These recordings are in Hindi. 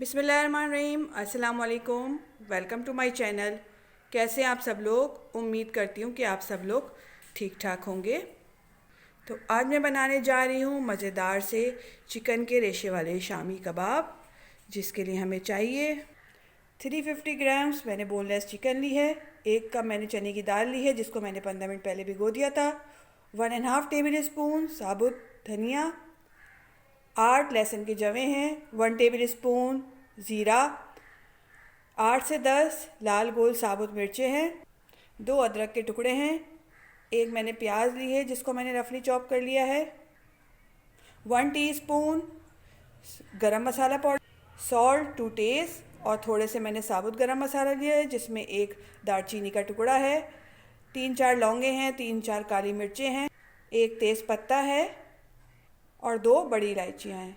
बिस्मिल्लाहिर्रहमानिर्रहीम, अस्सलाम वालेकुम। Welcome to my channel. कैसे आप सब लोग? उम्मीद करती हूँ कि आप सब लोग ठीक ठाक होंगे। तो आज मैं बनाने जा रही हूँ मज़ेदार से चिकन के रेशे वाले शामी कबाब, जिसके लिए हमें चाहिए 350 ग्राम्स मैंने बोनलेस चिकन ली है। 1 कप मैंने चने की दाल ली है, जिसको मैंने 15 मिनट पहले भिगो दिया था। 1.5 टेबल स्पून साबुत धनिया, 8 लहसुन के जवे हैं, 1 टेबल स्पून ज़ीरा, 8 से 10 लाल गोल साबुत मिर्चें हैं, 2 अदरक के टुकड़े हैं, 1 मैंने प्याज ली है जिसको मैंने रफली चॉप कर लिया है, 1 टीस्पून गरम मसाला पाउडर, सॉल्ट टू टेस्ट, और थोड़े से मैंने साबुत गरम मसाला लिया है जिसमें 1 दालचीनी का टुकड़ा है, 3-4 लौंगे हैं, 3-4 काली मिर्चें हैं, 1 तेज़ पत्ता है और 2 बड़ी इलायचियाँ हैं।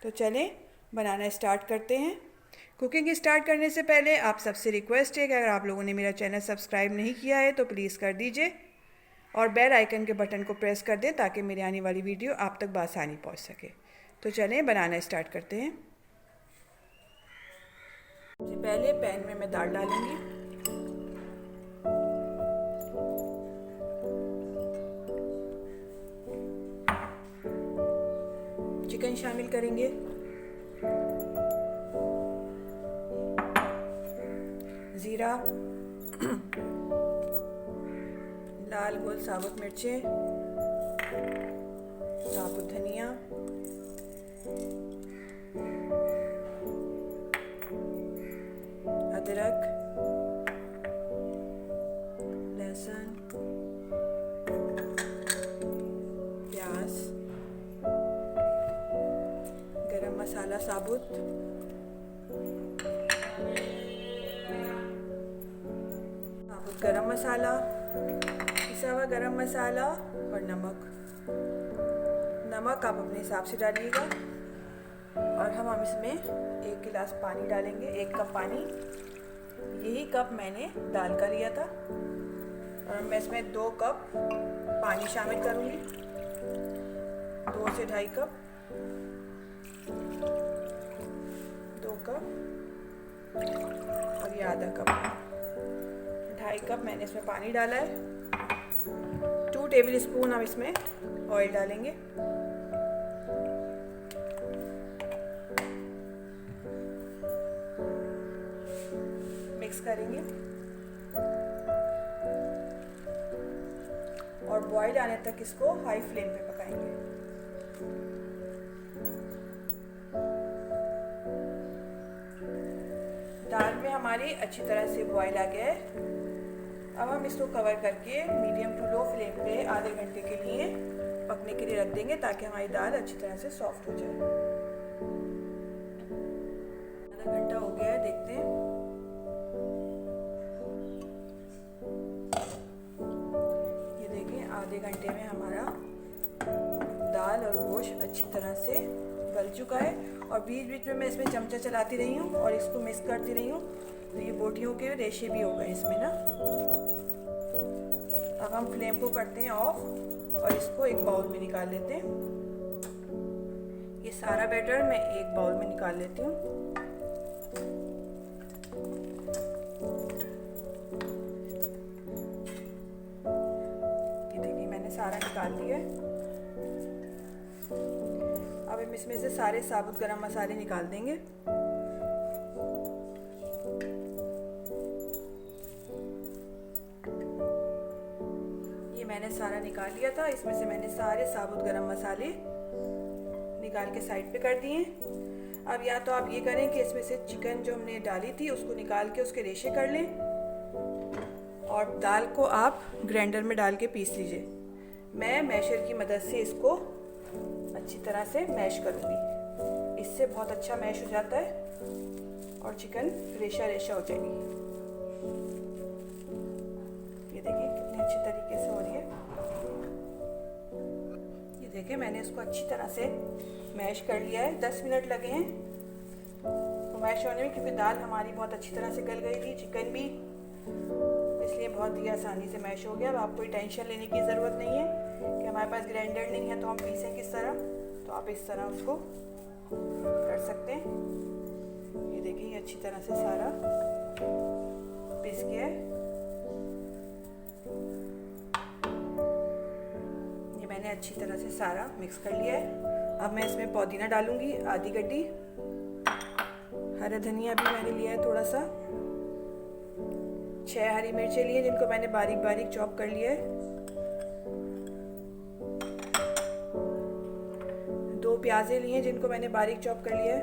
तो चलें बनाना स्टार्ट करते हैं। कुकिंग स्टार्ट करने से पहले आप सबसे रिक्वेस्ट है कि अगर आप लोगों ने मेरा चैनल सब्सक्राइब नहीं किया है तो प्लीज़ कर दीजिए और बेल आइकन के बटन को प्रेस कर दें ताकि मेरी आने वाली वीडियो आप तक बआसानी पहुंच सके। तो चलें बनाना स्टार्ट करते हैं। सबसे पहले पैन में मैं दाल डालूंगी। चिकन शामिल करेंगे, ज़ीरा, लाल गोल साबुत मिर्चें, साबुत धनिया, अदरक, लहसुन, प्याज, गरम मसाला साबुत, गरम मसाला, पिसा हुआ गरम मसाला और नमक। नमक आप अपने हिसाब से डालिएगा। और हम इसमें 1 गिलास पानी डालेंगे, 1 कप पानी। यही कप मैंने दाल का लिया था। और मैं इसमें 2 कप पानी शामिल करूँगी, 2 से 2.5 कप, 2 कप और ये आधा कप, 2.5 कप मैंने इसमें पानी डाला है। 2 टेबल स्पून हम इसमें ऑयल डालेंगे। मिक्स करेंगे और बॉईल आने तक इसको हाई फ्लेम पे पकाएंगे। दाल में हमारी अच्छी तरह से बॉईल आ गया है। अब हम इसको कवर करके मीडियम टू लो फ्लेम पे आधे घंटे के लिए पकने के लिए रख देंगे ताकि हमारी दाल अच्छी तरह से सॉफ्ट हो जाए। आधा घंटा हो गया है, देखते हैं। ये देखिए आधे घंटे में हमारा दाल और गोश्त अच्छी तरह से गल चुका है। और बीच बीच में मैं इसमें चमचा चलाती रही हूँ और इसको मिक्स करती रही हूँ, तो ये बोटियों के रेशे भी हो गए इसमें ना। अब हम फ्लेम को करते हैं ऑफ और इसको एक बाउल में निकाल लेते हैं। ये सारा बैटर मैं एक बाउल में निकाल लेती हूँ। ये देखिए मैंने सारा निकाल दिया है। अब हम इसमें से सारे साबुत गरम मसाले निकाल देंगे। ये मैंने सारा निकाल लिया था। इसमें से मैंने सारे साबुत गरम मसाले निकाल के साइड पे कर दिए। अब या तो आप ये करें कि इसमें से चिकन जो हमने डाली थी उसको निकाल के उसके रेशे कर लें और दाल को आप ग्राइंडर में डाल के पीस लीजिए। मैं मैशर की मदद से इसको अच्छी तरह से मैश करूँगी। इससे बहुत अच्छा मैश हो जाता है और चिकन रेशा रेशा हो जाएगी। ये देखिए कितनी अच्छी तरीके से हो रही है। ये देखिए मैंने इसको अच्छी तरह से मैश कर लिया है। 10 मिनट लगे हैं तो मैश होने में, क्योंकि दाल हमारी बहुत अच्छी तरह से गल गई थी, चिकन भी, इसलिए बहुत ही आसानी से मैश हो गया। अब आपको टेंशन लेने की ज़रूरत नहीं है कि हमारे पास ग्राइंडर नहीं है तो हम पीसें किस तरह। तो आप इस तरह उसको कर सकते हैं। ये देखिए ये अच्छी तरह से सारा पीस गया है। ये मैंने अच्छी तरह से सारा मिक्स कर लिया है। अब मैं इसमें पुदीना डालूंगी, आधी गड्डी। हरा धनिया भी मैंने लिया है थोड़ा सा। 6 हरी मिर्चें लिए जिनको मैंने बारीक बारीक चॉप कर लिया है। 2 प्याजे लिए जिनको मैंने बारीक चॉप कर लिया है।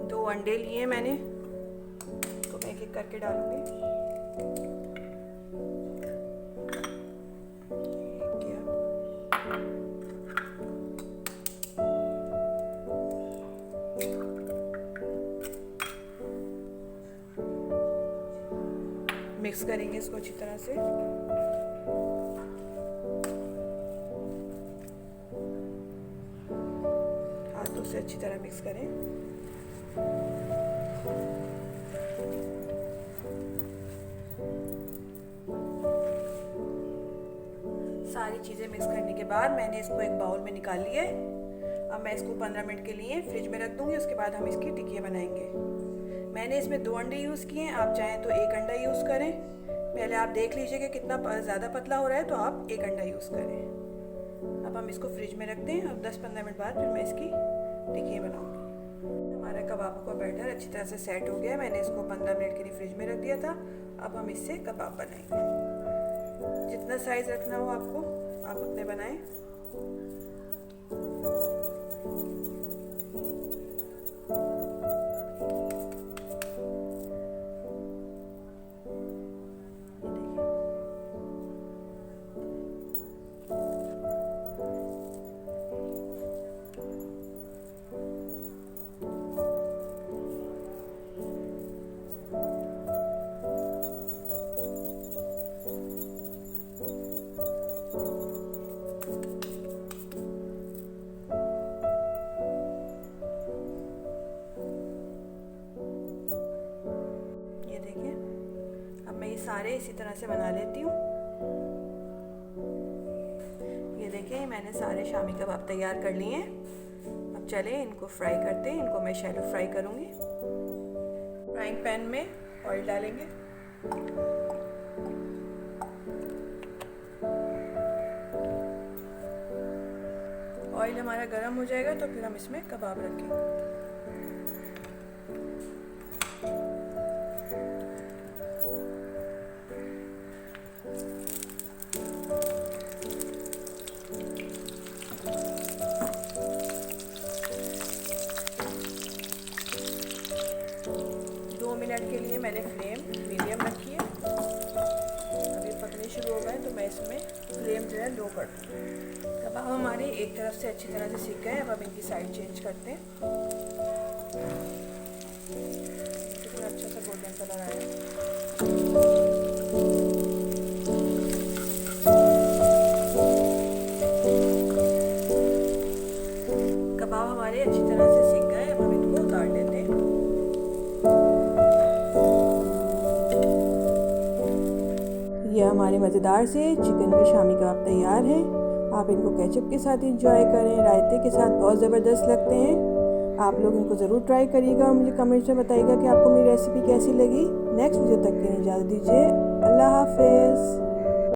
2 अंडे लिए मैंने, इनको मैं एक एक करके डालूंगी। मिक्स करेंगे इसको अच्छी तरह से। हाथों से अच्छी तरह मिक्स करें। सारी चीज़ें मिक्स करने के बाद मैंने इसको एक बाउल में निकाल लिया है। अब मैं इसको 15 मिनट के लिए फ्रिज में रख दूंगी। उसके बाद हम इसकी टिक्कियाँ बनाएंगे। मैंने इसमें 2 अंडे यूज़ किए हैं, आप चाहें तो 1 अंडा यूज़ करें। पहले आप देख लीजिए कि कितना ज़्यादा पतला हो रहा है तो आप 1 अंडा यूज़ करें। अब हम इसको फ्रिज में रखते हैं। अब 10-15 मिनट बाद फिर मैं इसकी टिक्कियाँ बनाऊंगी। हमारा कबाब का बैटर अच्छी तरह से सेट हो गया है। मैंने इसको 15 मिनट के लिए फ्रिज में रख दिया था। अब हम इससे कबाब बनाएंगे। जितना साइज़ रखना हो आपको, आप उतने बनाएं। सारे इसी तरह से बना लेती हूँ। ये देखिए मैंने सारे शामी कबाब तैयार कर लिए हैं। अब चले इनको फ्राई करते हैं। इनको मैं शैलो फ्राई करूँगी। फ्राइंग पैन में ऑयल डालेंगे। ऑयल हमारा गर्म हो जाएगा तो फिर हम इसमें कबाब रखेंगे। 2 मिनट के लिए मैंने फ्लेम मीडियम रखी है। अभी पकने शुरू हो गए तो मैं इसमें फ्लेम जो है लो कर दूँगी। कबाब हमारे एक तरफ से अच्छी तरह से सीख गए। अब हम इनकी साइड चेंज करते हैं। कितना अच्छा सा गोल्डन कलर आया। कबाब हमारे अच्छी तरह से सीख गए। अब हम इनको उतार लेते हैं। यह हमारे मज़ेदार से चिकन के शामी कबाब तैयार हैं। आप इनको केचप के साथ इंजॉय करें, रायते के साथ बहुत ज़बरदस्त लगते हैं। आप लोग इनको ज़रूर ट्राई करिएगा और मुझे कमेंट्स में बताइएगा कि आपको मेरी रेसिपी कैसी लगी। नेक्स्ट वीडियो तक के लिए इजाज़त दीजिए। अल्लाह हाफिज़।